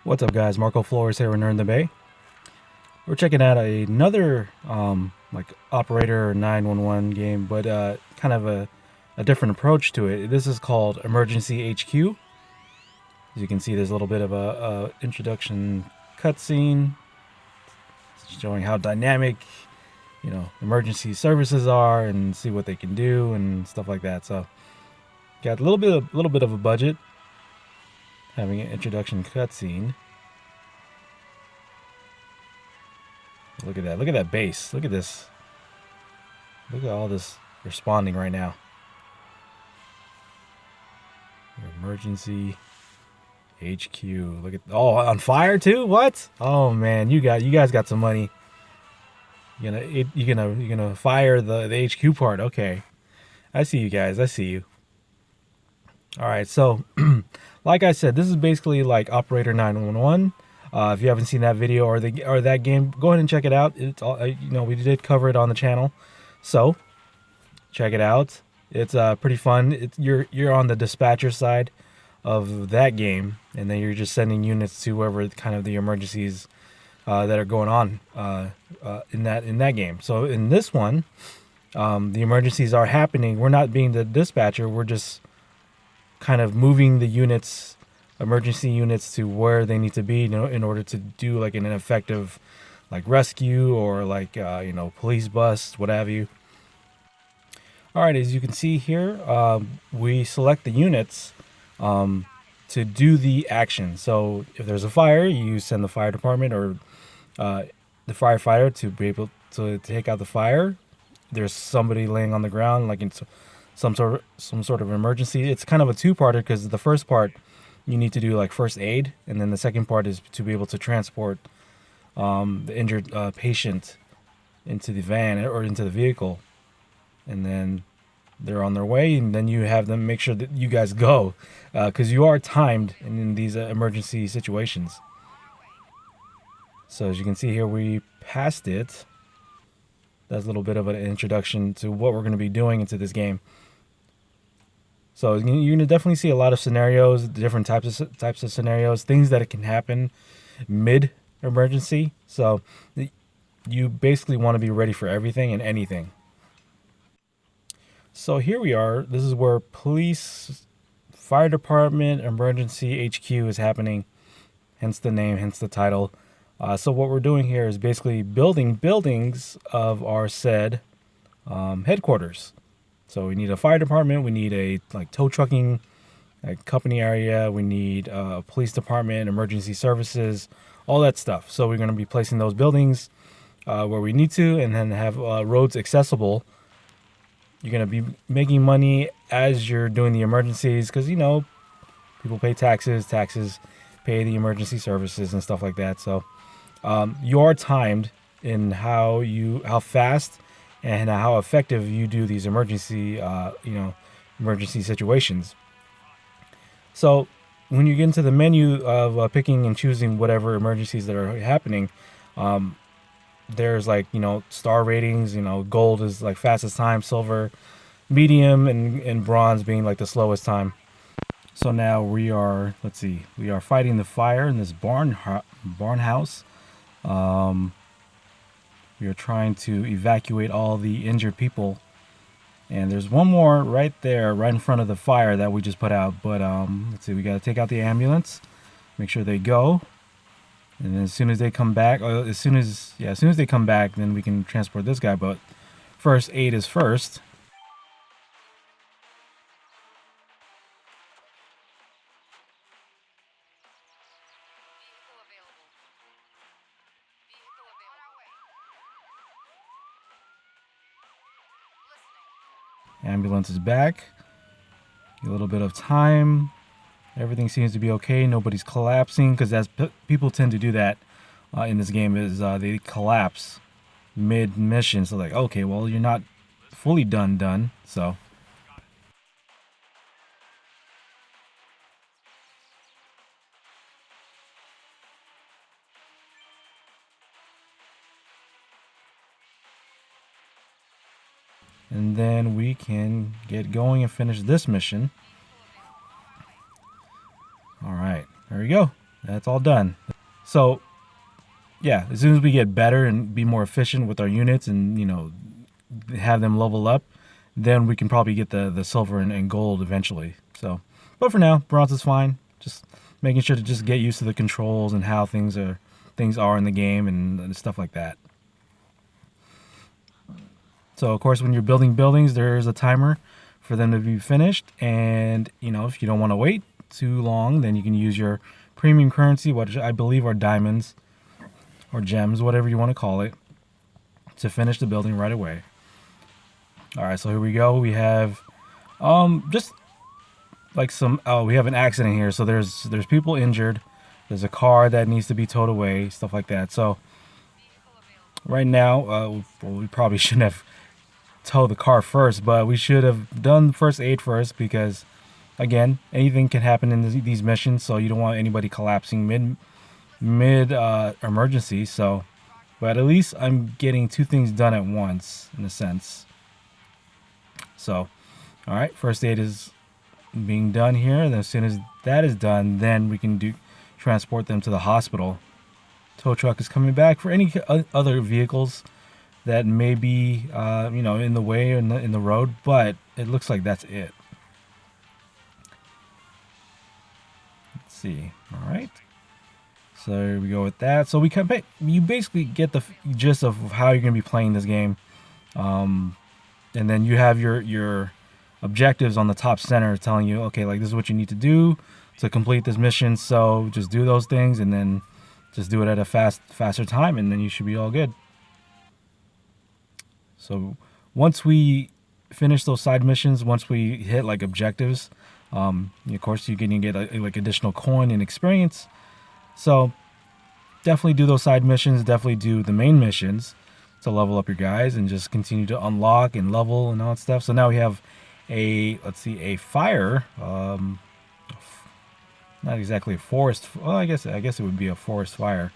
What's up, guys? Marco Flores here in Earn the Bay. We're checking out another like operator 911 game, but kind of a different approach to it. This is called Emergency HQ. As you can see, there's a little bit of a introduction cutscene showing how dynamic, emergency services are, and see what they can do and stuff like that. So, got a little bit of a budget, having an introduction cutscene. Look at that. Look at that base. Look at this. Look at all this responding right now. Emergency HQ. Look at on fire too. What? Oh man, you guys got some money. You're gonna fire the HQ part. Okay, I see you guys. I see you. All right. So, like I said, this is basically like Operator 911. If you haven't seen that video or that game, go ahead and check it out. It's all we did cover it on the channel, so check it out. It's pretty fun. You're on the dispatcher side of that game, and then you're just sending units to wherever kind of the emergencies that are going on in that game. So in this one, the emergencies are happening. We're not being the dispatcher. We're just kind of moving the emergency units to where they need to be, in order to do like an effective like rescue or like police bust, what have you. All right, as you can see here, we select the units to do the action. So if there's a fire, you send the fire department or the firefighter to be able to take out the fire. There's somebody laying on the ground, like in some sort of emergency. It's kind of a two-parter, because the first part you need to do like first aid, and then the second part is to be able to transport the injured patient into the van or into the vehicle, and then they're on their way, and then you have them make sure that you guys go, because you are timed in these emergency situations. So as you can see here, we passed it. That's a little bit of an introduction to what we're going to be doing into this game. So you're going to definitely see a lot of scenarios, different types of scenarios, things that can happen mid-emergency. So you basically want to be ready for everything and anything. So here we are. This is where police, fire department, emergency HQ is happening. Hence the name, hence the title. So what we're doing here is basically building buildings of our said headquarters. So we need a fire department, we need a tow trucking company area, we need a police department, emergency services, all that stuff. So we're going to be placing those buildings where we need to, and then have roads accessible. You're going to be making money as you're doing the emergencies, because people pay taxes pay the emergency services and stuff like that. So you are timed in how fast and how effective you do these emergency situations. So when you get into the menu of picking and choosing whatever emergencies that are happening, there's star ratings. Gold is like fastest time, silver, medium, and bronze being like the slowest time. So now we are fighting the fire in this barn house. We are trying to evacuate all the injured people, and there's one more right there, right in front of the fire that we just put out. But let's see, we got to take out the ambulance, make sure they go, and then as soon as they come back, as soon as they come back, then we can transport this guy. But first aid is first. Ambulance is back. A little bit of time. Everything seems to be okay. Nobody's collapsing, because as people tend to do that in this game, is they collapse mid-mission. So okay, well, you're not fully done. So and then we can get going and finish this mission. All right, there we go. That's all done. So yeah, as soon as we get better and be more efficient with our units and, have them level up, then we can probably get the silver and gold eventually. So, but for now, bronze is fine. Just making sure to just get used to the controls and how things are in the game and stuff like that. So of course, when you're building buildings, there's a timer for them to be finished. And if you don't want to wait too long, then you can use your premium currency, which I believe are diamonds or gems, whatever you want to call it, to finish the building right away. All right, so here we go. We have just like we have an accident here. So there's people injured. There's a car that needs to be towed away, stuff like that. So right now, we probably shouldn't have towed the car first, but we should have done first aid first, because again, anything can happen in these missions, so you don't want anybody collapsing mid emergency. So, but at least I'm getting two things done at once in a sense. So, all right, first aid is being done here, and as soon as that is done, then we can transport them to the hospital. Tow truck is coming back for any other vehicles that may be in the way or in the road, but it looks like that's it. Let's see. All right, so here we go with that. So you basically get the gist of how you're going to be playing this game, and then you have your objectives on the top center telling you, okay, like this is what you need to do to complete this mission. So just do those things, and then just do it at a faster time, and then you should be all good. So once we finish those side missions, once we hit like objectives, of course you're going to get like additional coin and experience. So definitely do those side missions. Definitely do the main missions to level up your guys and just continue to unlock and level and all that stuff. So now we have a fire. Not exactly a forest. Well, I guess it would be a forest fire.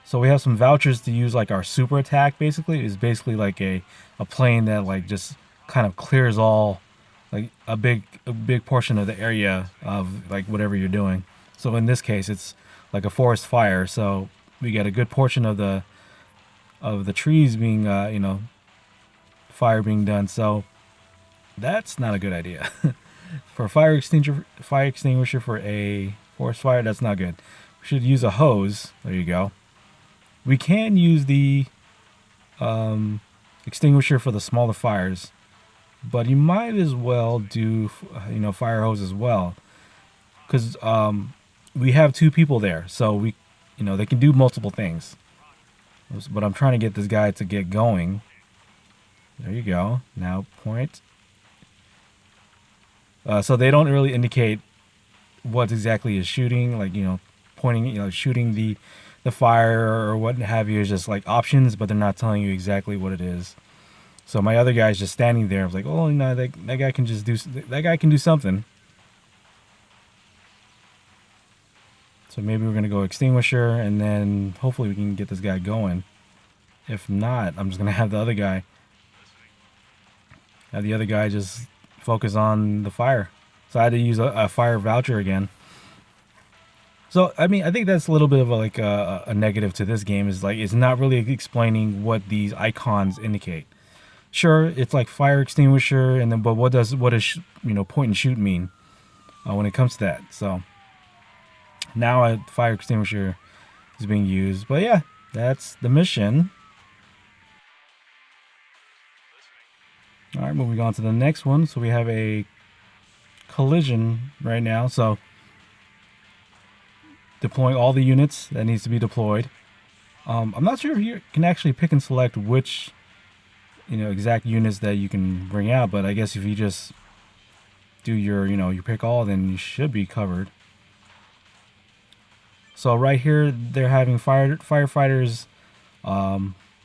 So we have some vouchers to use, like our super attack. Basically, is basically like a plane that like just kind of clears all, like a big portion of the area of like whatever you're doing. So in this case, it's like a forest fire. So we get a good portion of the trees being fire being done. So that's not a good idea. For a fire extinguisher for a forest fire, that's not good. We should use a hose. There you go. We can use the extinguisher for the smaller fires, but you might as well do fire hose as well, because we have two people there, so they can do multiple things. But I'm trying to get this guy to get going. There you go. Now point. So they don't really indicate what exactly is shooting, like pointing, shooting the fire or what have you, is just like options, but they're not telling you exactly what it is. So my other guy's just standing there. I was like, oh no, that guy can just do something. So maybe we're gonna go extinguisher, and then hopefully we can get this guy going. If not, I'm just gonna have the other guy just focus on the fire. So I had to use a fire voucher again. So, I mean, I think that's a little bit of a negative to this game, is like it's not really explaining what these icons indicate. Sure, it's like fire extinguisher, and then but what does point and shoot mean when it comes to that? So now a fire extinguisher is being used. But yeah, that's the mission. All right, moving on to the next one. So we have a collision right now. So deploying all the units that needs to be deployed. I'm not sure if you can actually pick and select which exact units that you can bring out, but I guess if you just do your you pick all, then you should be covered. So right here they're having firefighters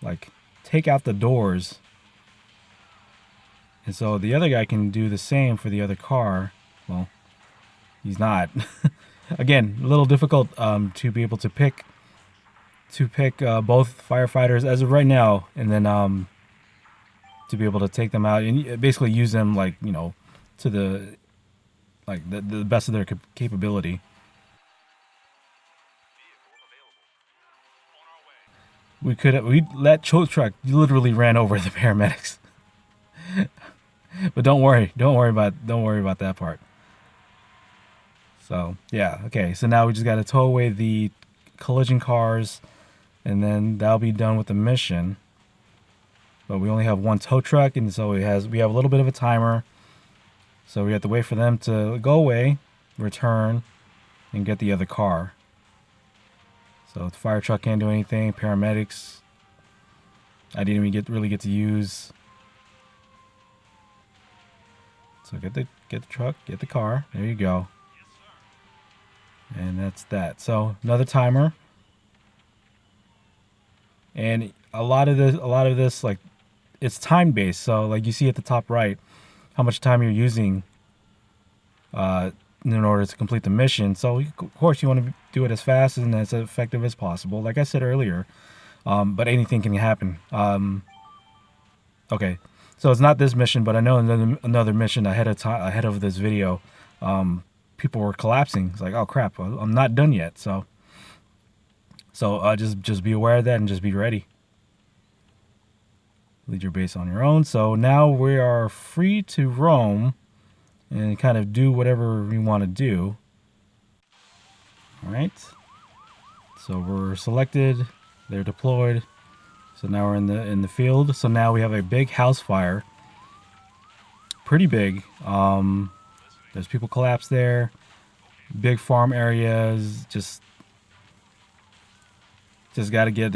like take out the doors, and so the other guy can do the same for the other car. Well, he's not. Again, a little difficult to be able to pick both firefighters as of right now, and then to be able to take them out and basically use them like to like the best of their capability. We let tow truck literally ran over the paramedics. But don't worry about that part. So yeah, okay. So now we just got to tow away the collision cars, and then that'll be done with the mission. But we only have one tow truck, and so we have a little bit of a timer. So we have to wait for them to go away, return, and get the other car. So the fire truck can't do anything. Paramedics, I didn't even really get to use. So get the truck, get the car. There you go. And that's that. So another timer. And a lot of this, like, it's time based. So like you see at the top right, how much time you're using in order to complete the mission. So of course you want to do it as fast and as effective as possible, like I said earlier. But anything can happen. Okay, so it's not this mission, but I know another mission ahead of this video, people were collapsing. It's like, oh crap, I'm not done yet. So just be aware of that and just be ready. Lead your base on your own. So now we are free to roam and kind of do whatever we want to do. All right. So we're selected. They're deployed. So now we're in the field. So now we have a big house fire. Pretty big. There's people collapsed there. Big farm areas. Just gotta get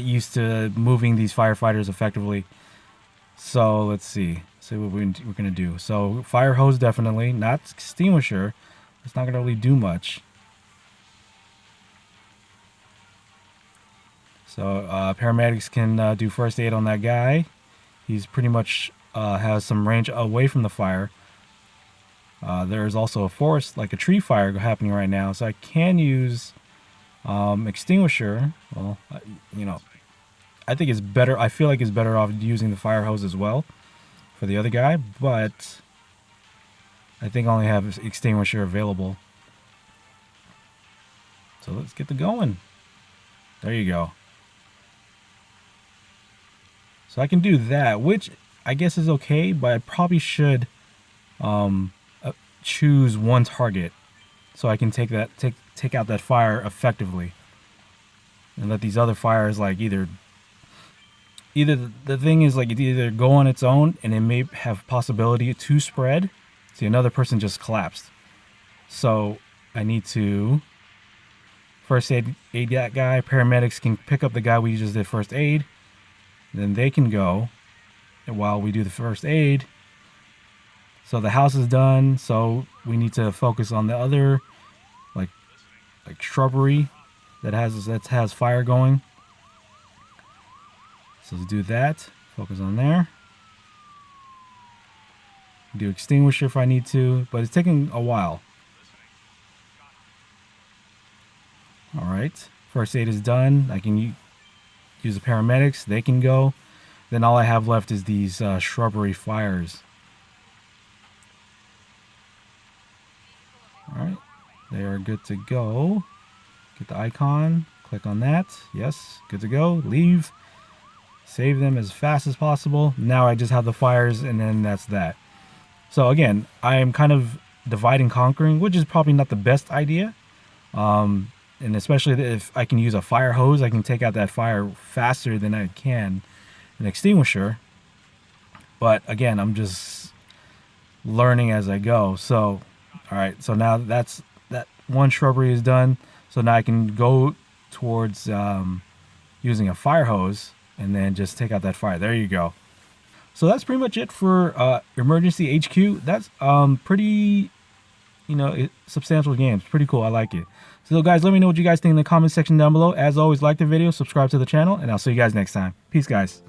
used to moving these firefighters effectively. So let's see what we're gonna do. So fire hose, definitely not extinguisher. It's not gonna really do much. So paramedics can do first aid on that guy. He's pretty much has some range away from the fire. There's also a forest, like a tree fire happening right now, so I can use extinguisher. Well, you know, I think it's better. I feel like it's better off using the fire hose as well for the other guy, but I think I only have extinguisher available. So let's get the going. There you go. So I can do that, which I guess is okay, but I probably should choose one target so I can take out that fire effectively, and let these other fires, like, either the thing is, like, it either go on its own and it may have possibility to spread. See, another person just collapsed, so I need to first aid that guy. Paramedics can pick up the guy we just did first aid, then they can go, and while we do the first aid. So the house is done, so we need to focus on the other, like shrubbery that has fire going. So to do that, focus on there. Do extinguisher if I need to, but it's taking a while. All right, first aid is done. I can use the paramedics. They can go. Then all I have left is these shrubbery fires. All right, they are good to go. Get the icon, click on that. Yes, good to go. Leave. Save them as fast as possible. Now I just have the fires, and then that's that. So again, I am kind of divide and conquering, which is probably not the best idea. And especially if I can use a fire hose, I can take out that fire faster than I can an extinguisher. But again, I'm just learning as I go. So, all right. So now that one shrubbery is done. So now I can go towards using a fire hose and then just take out that fire. There you go. So that's pretty much it for Emergency HQ. That's pretty, substantial games. Pretty cool. I like it. So guys, let me know what you guys think in the comment section down below. As always, like the video, subscribe to the channel, and I'll see you guys next time. Peace, guys.